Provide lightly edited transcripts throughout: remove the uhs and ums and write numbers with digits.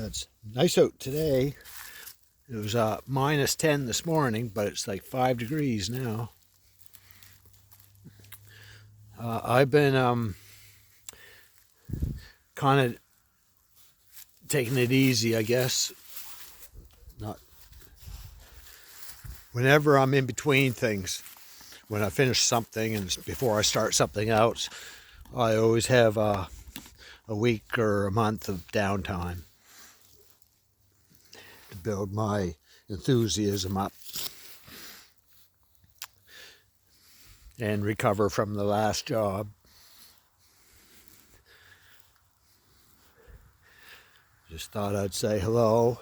It's nice out today. It was minus 10 this morning, but it's like 5 degrees now. I've been kind of taking it easy, I guess. Not whenever I'm in between things, when I finish something and before I start something else, I always have a week or a month of downtime to build my enthusiasm up and recover from the last job. Just thought I'd say hello.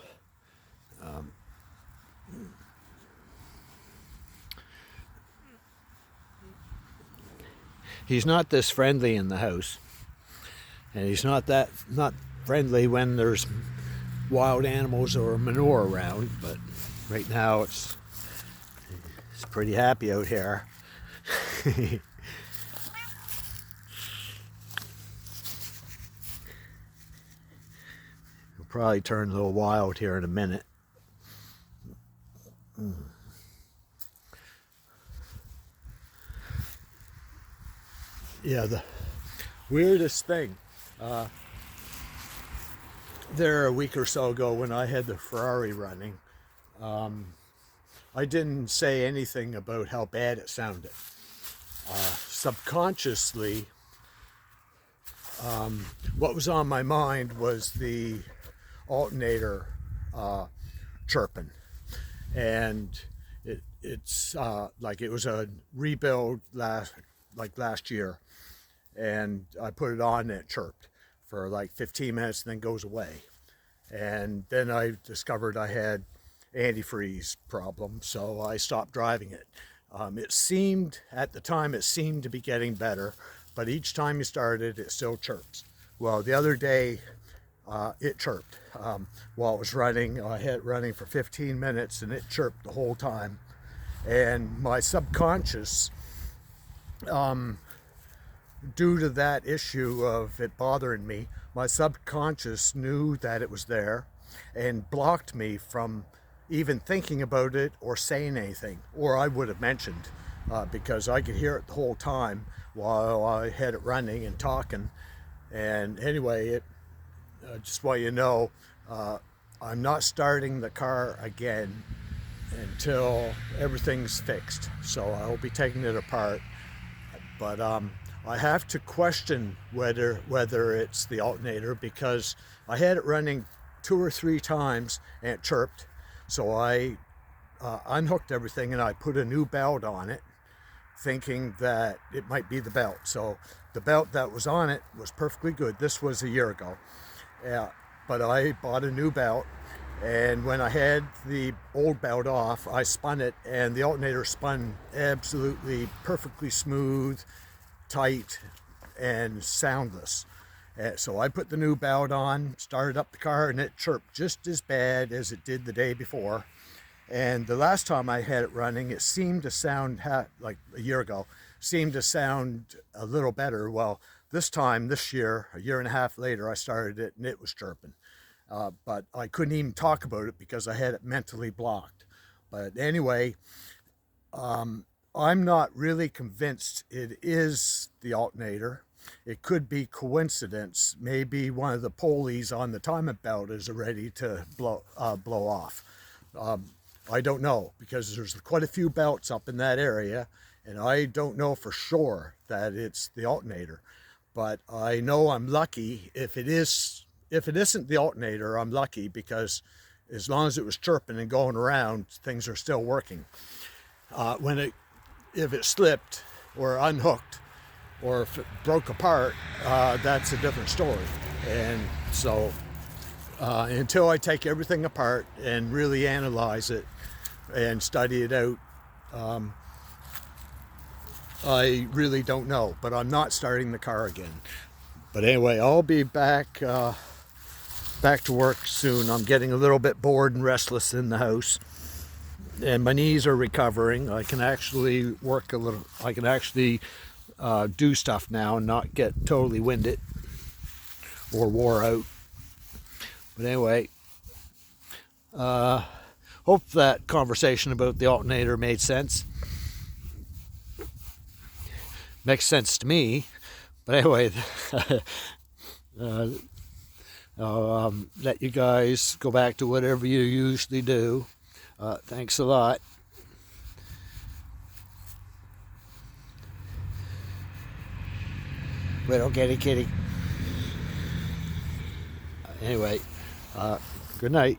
He's not this friendly in the house, and he's not friendly when there's wild animals or manure around, but right now it's pretty happy out here. He'll probably turn a little wild here in a minute. Yeah, the weirdest thing, there a week or so ago when I had the Ferrari running, I didn't say anything about how bad it sounded. Subconsciously, what was on my mind was the alternator chirping, and it's like it was a rebuild last year, and I put it on and it chirped for like 15 minutes and then goes away. And then I discovered I had antifreeze problem, so I stopped driving it. It seemed, at the time, it seemed to be getting better, but each time you started, it still chirps. Well, the other day, it chirped. While it was running, I had it running for 15 minutes and it chirped the whole time. And my subconscious, due to that issue of it bothering me, my subconscious knew that it was there and blocked me from even thinking about it or saying anything, or I would have mentioned, because I could hear it the whole time while I had it running and talking. And anyway, just while you know, I'm not starting the car again until everything's fixed. So I'll be taking it apart, but I have to question whether it's the alternator, because I had it running 2 or 3 times and it chirped. So I unhooked everything and I put a new belt on it, thinking that it might be the belt. So the belt that was on it was perfectly good. This was a year ago. But I bought a new belt, and when I had the old belt off, I spun it, and the alternator spun absolutely perfectly smooth, tight, and soundless. So I put the new belt on, started up the car, and it chirped just as bad as it did the day before. And the last time I had it running, it seemed to sound, like a year ago, seemed to sound a little better. Well, this time, this year, a year and a half later, I started it and it was chirping. But I couldn't even talk about it because I had it mentally blocked. But anyway, I'm not really convinced it is the alternator. It could be coincidence. Maybe one of the pulleys on the timing belt is ready to blow off. I don't know, because there's quite a few belts up in that area, and I don't know for sure that it's the alternator. But I know I'm lucky if it isn't the alternator. I'm lucky, because as long as it was chirping and going around, things are still working. If it slipped or unhooked or if it broke apart, that's a different story. And so until I take everything apart and really analyze it and study it out, I really don't know. But I'm not starting the car again. But anyway, I'll be back to work soon. I'm getting a little bit bored and restless in the house. and my knees are recovering. I can actually work a little. I can actually do stuff now and not get totally winded or wore out. But anyway, hope that conversation about the alternator made sense. Makes sense to me. But anyway, I'll let you guys go back to whatever you usually do. Thanks a lot. Wait, okay, kitty. Anyway, good night.